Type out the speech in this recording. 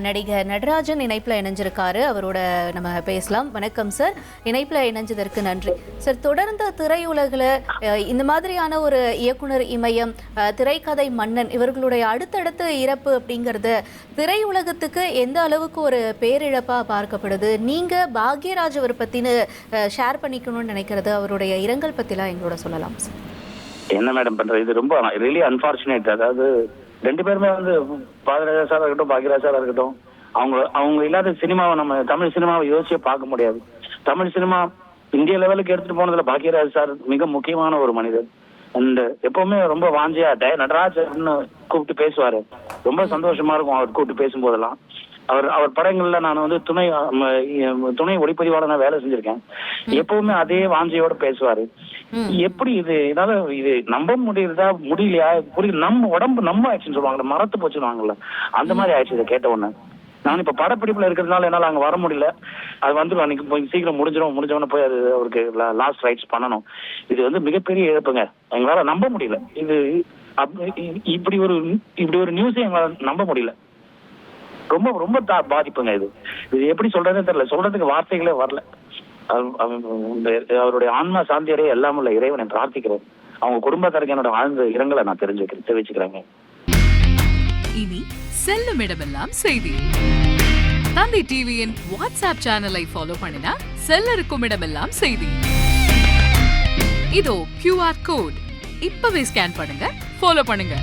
நடிகர் நடராஜன் இணைப்பில் இணைஞ்சிருக்காரு. அவரோட நம்ம பேசலாம். வணக்கம் சார், இணைப்பில் இணைஞ்சதற்கு நன்றி சார். தொடர்ந்து திரையுலகில் இந்த மாதிரியான ஒரு இயக்குனர் இமயம், திரைக்கதை மன்னன் இவர்களுடைய அடுத்தடுத்த இறப்பு அப்படிங்கிறது திரையுலகத்துக்கு எந்த அளவுக்கு ஒரு பேரிழப்பாக பார்க்கப்படுது? நீங்கள் பாக்யராஜ் அவர் பற்றினு ஷேர் பண்ணிக்கணும்னு நினைக்கிறது, அவருடைய இரங்கல் பற்றிலாம் எங்களோட சொல்லலாம் சார். என்ன மேடம் பண்றது, இது ரொம்ப ரியலி அன்பார்ச்சுனேட். அதாவது ரெண்டு பேருமே பாரதிராஜா சாரா இருக்கட்டும், பாக்யராஜ் சாரா இருக்கட்டும், அவங்க இல்லாத சினிமாவை நம்ம தமிழ் சினிமாவை யோசிச்சே பார்க்க முடியாது. தமிழ் சினிமா இந்திய லெவலுக்கு எடுத்துட்டு போனதுல பாக்யராஜ் சார் மிக முக்கியமான ஒரு மனிதர். அண்ட் எப்பவுமே ரொம்ப வாஞ்சியா நடராஜன்னு கூப்பிட்டு பேசுவாரு. ரொம்ப சந்தோஷமா இருக்கும் அவர் கூப்பிட்டு பேசும்போதெல்லாம். அவர் படங்கள்ல நான் துணை ஒளிப்பதிவாளர் வேலை செஞ்சிருக்கேன். எப்பவுமே அதே வாஞ்சையோட பேசுவாரு. எப்படி இது நம்ப முடியலையா நம்ம உடம்பு நம்ம ஆயிடுச்சுன்னு சொல்லுவாங்கல்ல, மரத்து போச்சுருவாங்கல்ல, அந்த மாதிரி ஆயிடுச்சு. இதை கேட்ட உடனே நான் இப்ப படப்பிடிப்புல இருக்கிறதுனால என்னால அங்க வர முடியல. அது அன்னைக்கு போய் சீக்கிரம் முடிஞ்சவன போய் அது அவருக்கு லாஸ்ட் ரைட்ஸ் பண்ணணும். இது மிகப்பெரிய இழப்புங்க. எங்களால நம்ப முடியல. இப்படி ஒரு நியூஸை எங்களால நம்ப முடியல. ரொம்ப ரொம்ப பாதிப்புங்க. இது எப்படி சொல்றதுன்னு தெரியல, சொல்றதுக்கு வார்த்தைகளே வரல. அவருடைய ஆன்மா சாந்தி அடைய எல்லாம் உள்ள இறைவனை பிரார்த்திக்கிறேன். அவங்க குடும்பத்தாருக்கு என்னோட ஆழ்ந்த இரங்கலை நான் தெரிவிச்சுக்கிறேங்க. இனி செல்லும் இடமெல்லாம் செய்தி. தந்தை டிவியின் வாட்ஸ்அப் சேனலை ஃபாலோ பண்ணினா செல்லருக்கும் இடமெல்லாம் செய்தி. இதோ QR கோட் இப்பவே ஸ்கேன் பண்ணுங்க, ஃபாலோ பண்ணுங்க.